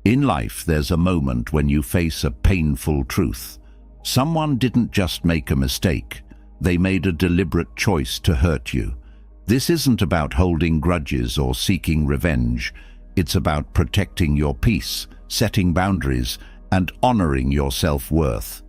In life, there's a moment when you face a painful truth. Someone didn't just make a mistake. They made a deliberate choice to hurt you. This isn't about holding grudges or seeking revenge. It's about protecting your peace, setting boundaries, and honoring your self-worth.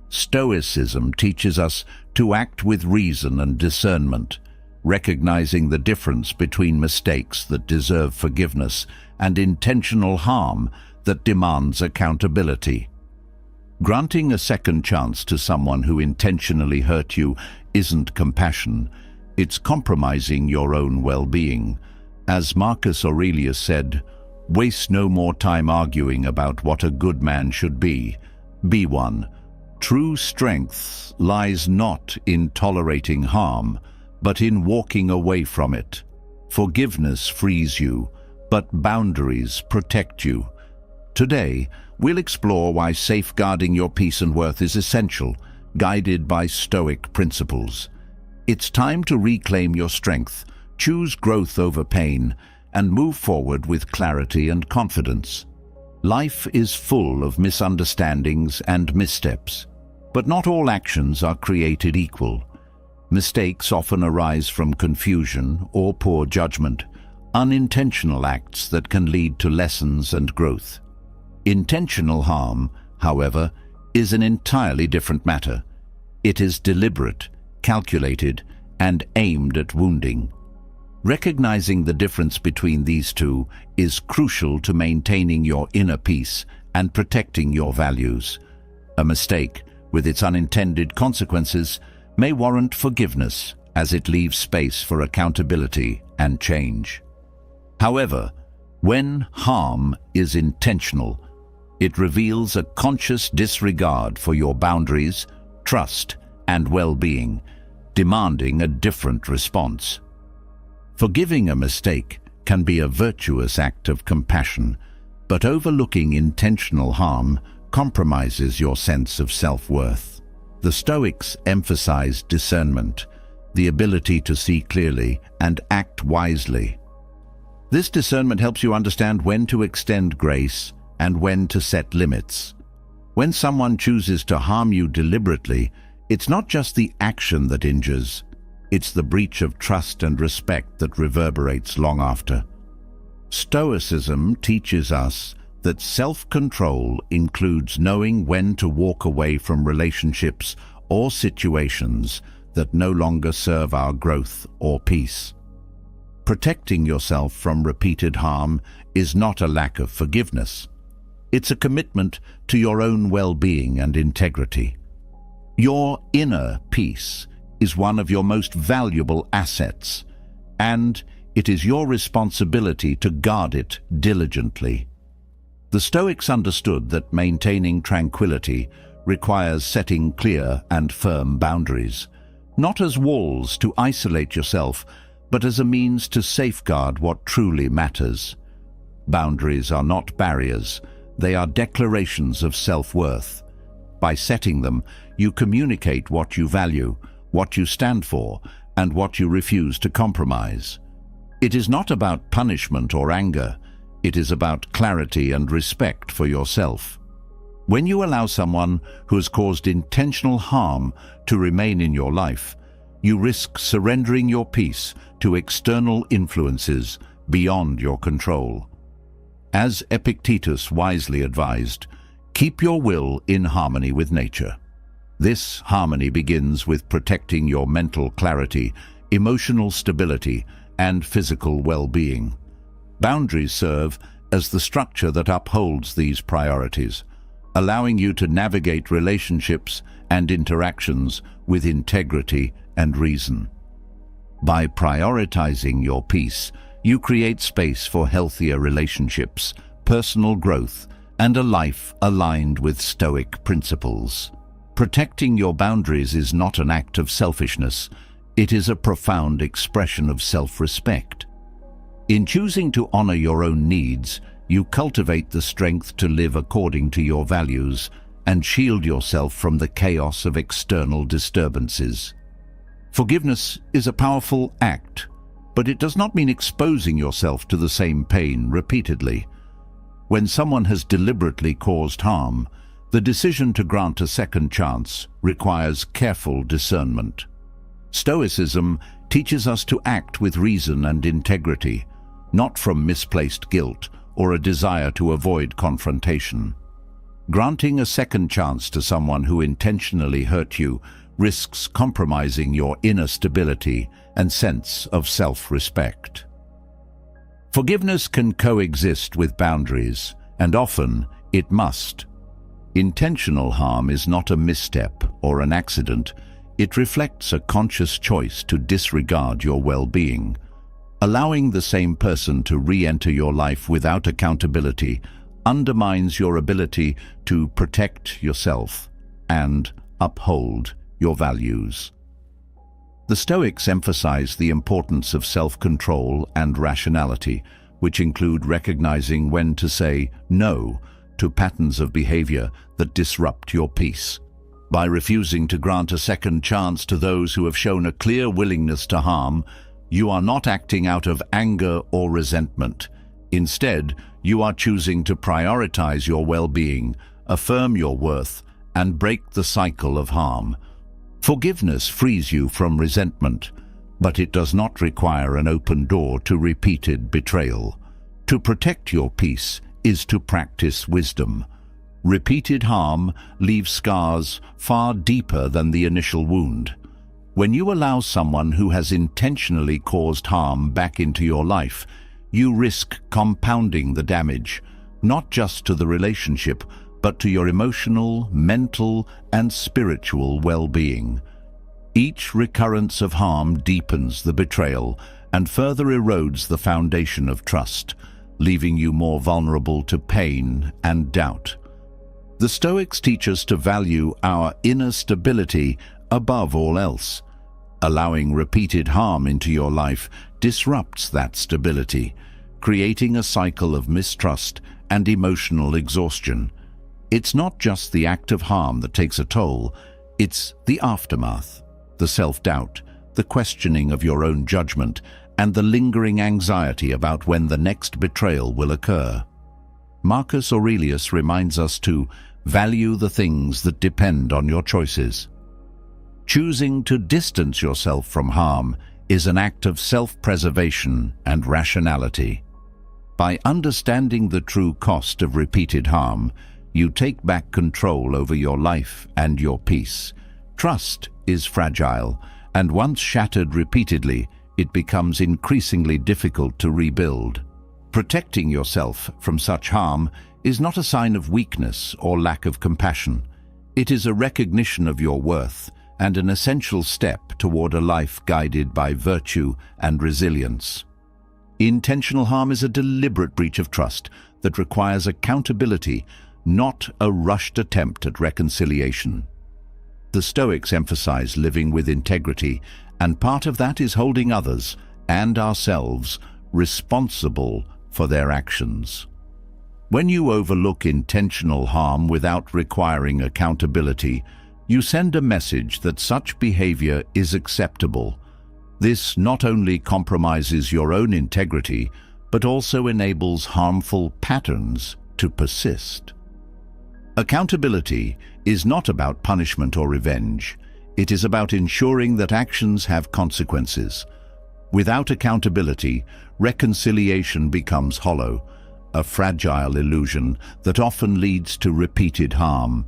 Stoicism teaches us to act with reason and discernment, recognizing the difference between mistakes that deserve forgiveness and intentional harm that demands accountability. Granting a second chance to someone who intentionally hurt you isn't compassion, it's compromising your own well-being. As Marcus Aurelius said, "Waste no more time arguing about what a good man should be. Be one." True strength lies not in tolerating harm, but in walking away from it. Forgiveness frees you, but boundaries protect you. Today, we'll explore why safeguarding your peace and worth is essential, guided by Stoic principles. It's time to reclaim your strength, choose growth over pain, and move forward with clarity and confidence. Life is full of misunderstandings and missteps, but not all actions are created equal. Mistakes often arise from confusion or poor judgment, unintentional acts that can lead to lessons and growth. Intentional harm, however, is an entirely different matter. It is deliberate, calculated, and aimed at wounding. Recognizing the difference between these two is crucial to maintaining your inner peace and protecting your values. A mistake, with its unintended consequences, may warrant forgiveness as it leaves space for accountability and change. However, when harm is intentional, it reveals a conscious disregard for your boundaries, trust, and well-being, demanding a different response. Forgiving a mistake can be a virtuous act of compassion, but overlooking intentional harm compromises your sense of self-worth. The Stoics emphasize discernment, the ability to see clearly and act wisely. This discernment helps you understand when to extend grace and when to set limits. When someone chooses to harm you deliberately, it's not just the action that injures, it's the breach of trust and respect that reverberates long after. Stoicism teaches us that self-control includes knowing when to walk away from relationships or situations that no longer serve our growth or peace. Protecting yourself from repeated harm is not a lack of forgiveness. It's a commitment to your own well-being and integrity. Your inner peace is one of your most valuable assets, and it is your responsibility to guard it diligently. The Stoics understood that maintaining tranquility requires setting clear and firm boundaries, not as walls to isolate yourself, but as a means to safeguard what truly matters. Boundaries are not barriers, they are declarations of self-worth. By setting them, you communicate what you value, what you stand for, and what you refuse to compromise. It is not about punishment or anger. It is about clarity and respect for yourself. When you allow someone who has caused intentional harm to remain in your life, you risk surrendering your peace to external influences beyond your control. As Epictetus wisely advised, keep your will in harmony with nature. This harmony begins with protecting your mental clarity, emotional stability, and physical well-being. Boundaries serve as the structure that upholds these priorities, allowing you to navigate relationships and interactions with integrity and reason. By prioritizing your peace, you create space for healthier relationships, personal growth, and a life aligned with Stoic principles. Protecting your boundaries is not an act of selfishness. It is a profound expression of self-respect. In choosing to honor your own needs, you cultivate the strength to live according to your values and shield yourself from the chaos of external disturbances. Forgiveness is a powerful act, but it does not mean exposing yourself to the same pain repeatedly. When someone has deliberately caused harm, the decision to grant a second chance requires careful discernment. Stoicism teaches us to act with reason and integrity, not from misplaced guilt or a desire to avoid confrontation. Granting a second chance to someone who intentionally hurt you risks compromising your inner stability and sense of self-respect. Forgiveness can coexist with boundaries, and often it must. Intentional harm is not a misstep or an accident. It reflects a conscious choice to disregard your well-being. Allowing the same person to re-enter your life without accountability undermines your ability to protect yourself and uphold your values. The Stoics emphasize the importance of self-control and rationality, which include recognizing when to say no to patterns of behavior that disrupt your peace. By refusing to grant a second chance to those who have shown a clear willingness to harm, you are not acting out of anger or resentment. Instead, you are choosing to prioritize your well-being, affirm your worth, and break the cycle of harm. Forgiveness frees you from resentment, but it does not require an open door to repeated betrayal. To protect your peace is to practice wisdom. Repeated harm leaves scars far deeper than the initial wound. When you allow someone who has intentionally caused harm back into your life, you risk compounding the damage, not just to the relationship, but to your emotional, mental, and spiritual well-being. Each recurrence of harm deepens the betrayal and further erodes the foundation of trust, leaving you more vulnerable to pain and doubt. The Stoics teach us to value our inner stability above all else. Allowing repeated harm into your life disrupts that stability, creating a cycle of mistrust and emotional exhaustion. It's not just the act of harm that takes a toll, it's the aftermath, the self-doubt, the questioning of your own judgment, and the lingering anxiety about when the next betrayal will occur. Marcus Aurelius reminds us to value the things that depend on your choices. Choosing to distance yourself from harm is an act of self-preservation and rationality. By understanding the true cost of repeated harm, you take back control over your life and your peace. Trust is fragile, and once shattered repeatedly, it becomes increasingly difficult to rebuild. Protecting yourself from such harm is not a sign of weakness or lack of compassion. It is a recognition of your worth and an essential step toward a life guided by virtue and resilience. Intentional harm is a deliberate breach of trust that requires accountability, not a rushed attempt at reconciliation. The Stoics emphasize living with integrity, and part of that is holding others and ourselves responsible for their actions. When you overlook intentional harm without requiring accountability, you send a message that such behavior is acceptable. This not only compromises your own integrity, but also enables harmful patterns to persist. Accountability is not about punishment or revenge. It is about ensuring that actions have consequences. Without accountability, reconciliation becomes hollow, a fragile illusion that often leads to repeated harm.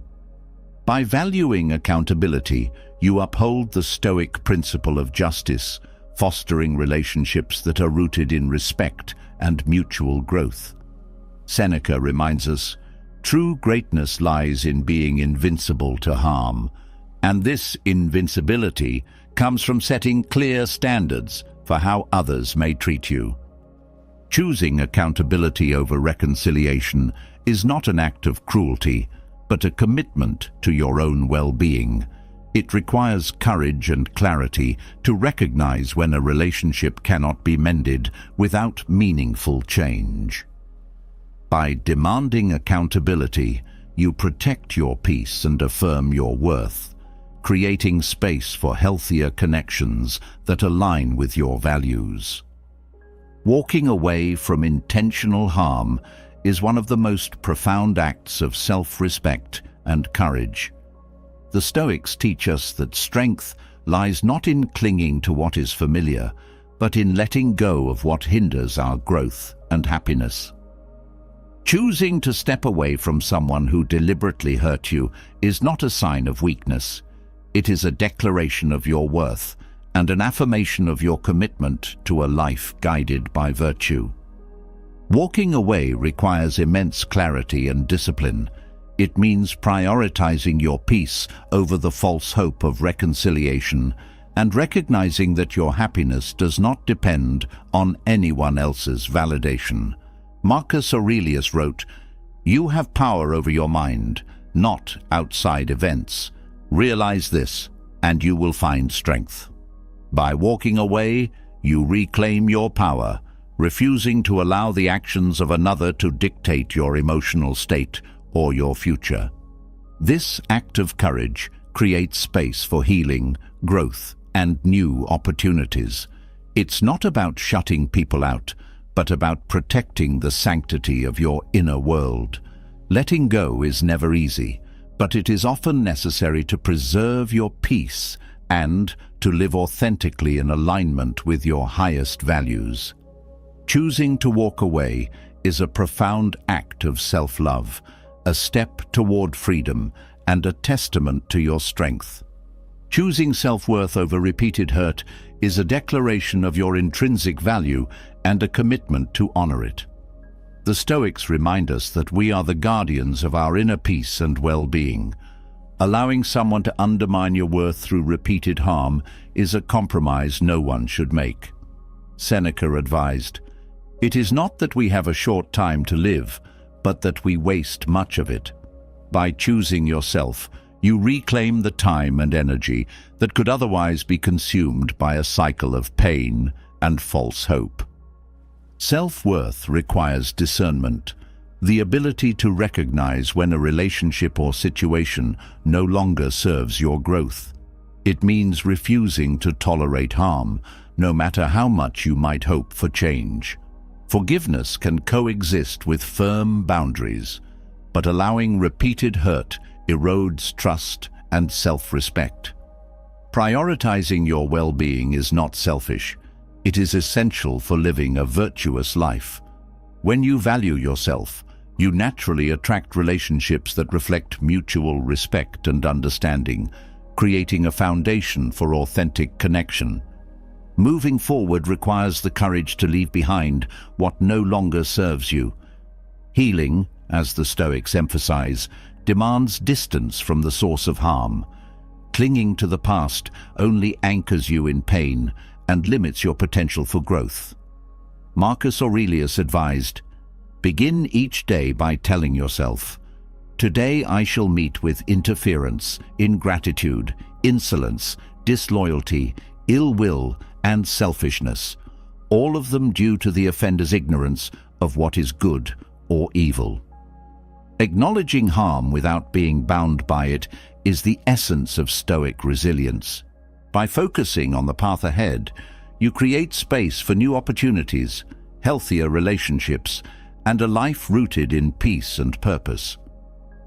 By valuing accountability, you uphold the Stoic principle of justice, fostering relationships that are rooted in respect and mutual growth. Seneca reminds us, true greatness lies in being invincible to harm, and this invincibility comes from setting clear standards for how others may treat you. Choosing accountability over reconciliation is not an act of cruelty, but a commitment to your own well-being. It requires courage and clarity to recognize when a relationship cannot be mended without meaningful change. By demanding accountability, you protect your peace and affirm your worth, creating space for healthier connections that align with your values. Walking away from intentional harm is one of the most profound acts of self-respect and courage. The Stoics teach us that strength lies not in clinging to what is familiar, but in letting go of what hinders our growth and happiness. Choosing to step away from someone who deliberately hurt you is not a sign of weakness. It is a declaration of your worth and an affirmation of your commitment to a life guided by virtue. Walking away requires immense clarity and discipline. It means prioritizing your peace over the false hope of reconciliation and recognizing that your happiness does not depend on anyone else's validation. Marcus Aurelius wrote, "You have power over your mind, not outside events. Realize this, and you will find strength." By walking away, you reclaim your power, refusing to allow the actions of another to dictate your emotional state or your future. This act of courage creates space for healing, growth, and new opportunities. It's not about shutting people out, but about protecting the sanctity of your inner world. Letting go is never easy, but it is often necessary to preserve your peace and to live authentically in alignment with your highest values. Choosing to walk away is a profound act of self-love, a step toward freedom, and a testament to your strength. Choosing self-worth over repeated hurt is a declaration of your intrinsic value and a commitment to honor it. The Stoics remind us that we are the guardians of our inner peace and well-being. Allowing someone to undermine your worth through repeated harm is a compromise no one should make. Seneca advised, "It is not that we have a short time to live, but that we waste much of it." By choosing yourself, you reclaim the time and energy that could otherwise be consumed by a cycle of pain and false hope. Self-worth requires discernment, the ability to recognize when a relationship or situation no longer serves your growth. It means refusing to tolerate harm, no matter how much you might hope for change. Forgiveness can coexist with firm boundaries, but allowing repeated hurt erodes trust and self-respect. Prioritizing your well-being is not selfish. It is essential for living a virtuous life. When you value yourself, you naturally attract relationships that reflect mutual respect and understanding, creating a foundation for authentic connection. Moving forward requires the courage to leave behind what no longer serves you. Healing, as the Stoics emphasize, demands distance from the source of harm. Clinging to the past only anchors you in pain and limits your potential for growth. Marcus Aurelius advised, "Begin each day by telling yourself, 'Today I shall meet with interference, ingratitude, insolence, disloyalty, ill will, and selfishness, all of them due to the offender's ignorance of what is good or evil.'" Acknowledging harm without being bound by it is the essence of Stoic resilience. By focusing on the path ahead, you create space for new opportunities, healthier relationships, and a life rooted in peace and purpose.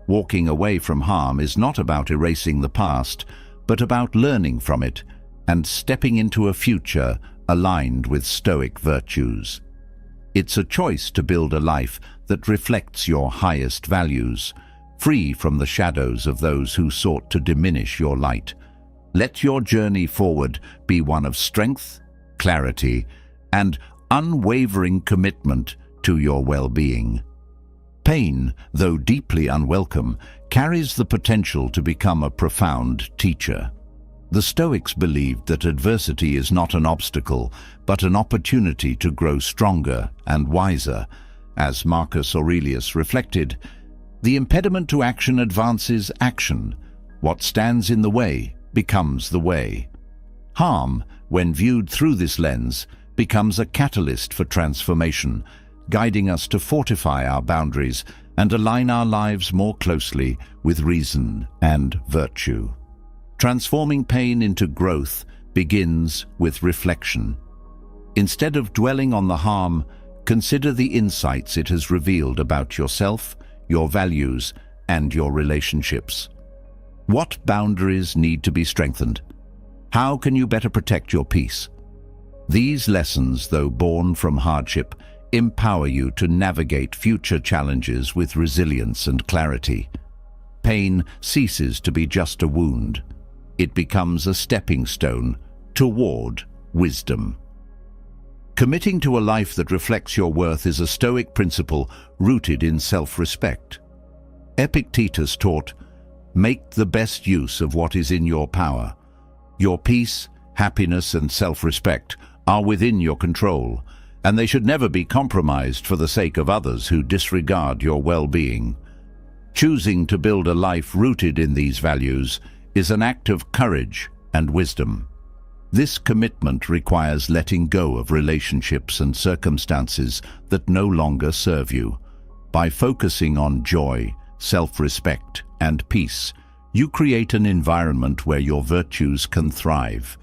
Walking away from harm is not about erasing the past, but about learning from it and stepping into a future aligned with Stoic virtues. It's a choice to build a life that reflects your highest values, free from the shadows of those who sought to diminish your light. Let your journey forward be one of strength, clarity, and unwavering commitment to your well-being. Pain, though deeply unwelcome, carries the potential to become a profound teacher. The Stoics believed that adversity is not an obstacle, but an opportunity to grow stronger and wiser. As Marcus Aurelius reflected, "The impediment to action advances action. What stands in the way becomes the way." Harm, when viewed through this lens, becomes a catalyst for transformation, guiding us to fortify our boundaries and align our lives more closely with reason and virtue. Transforming pain into growth begins with reflection. Instead of dwelling on the harm, Consider the insights it has revealed about yourself, your values, and your relationships. What boundaries need to be strengthened? How can you better protect your peace? These lessons, though born from hardship, empower you to navigate future challenges with resilience and clarity. Pain ceases to be just a wound. It becomes a stepping stone toward wisdom. Committing to a life that reflects your worth is a Stoic principle rooted in self-respect. Epictetus taught, "Make the best use of what is in your power. Your peace, happiness, and self-respect are within your control, and they should never be compromised for the sake of others who disregard your well-being." Choosing to build a life rooted in these values is an act of courage and wisdom. This commitment requires letting go of relationships and circumstances that no longer serve you. By focusing on joy, self-respect, and peace, you create an environment where your virtues can thrive.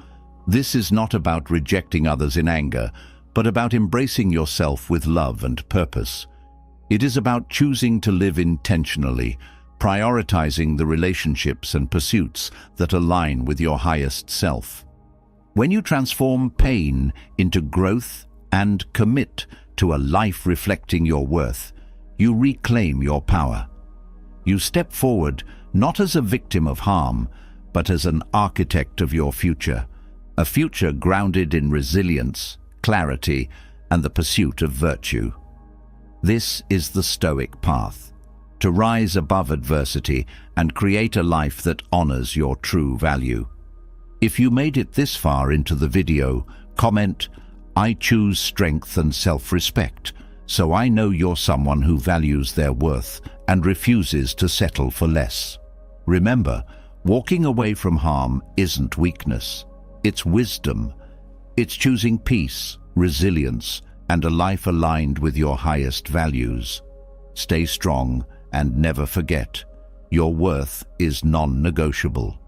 This is not about rejecting others in anger, but about embracing yourself with love and purpose. It is about choosing to live intentionally, prioritizing the relationships and pursuits that align with your highest self. When you transform pain into growth and commit to a life reflecting your worth, you reclaim your power. You step forward not as a victim of harm, but as an architect of your future, a future grounded in resilience, clarity, and the pursuit of virtue. This is the Stoic path, to rise above adversity and create a life that honors your true value. If you made it this far into the video, comment, "I choose strength and self-respect, so I know you're someone who values their worth and refuses to settle for less." Remember, walking away from harm isn't weakness, it's wisdom. It's choosing peace, resilience, and a life aligned with your highest values. Stay strong and never forget, your worth is non-negotiable.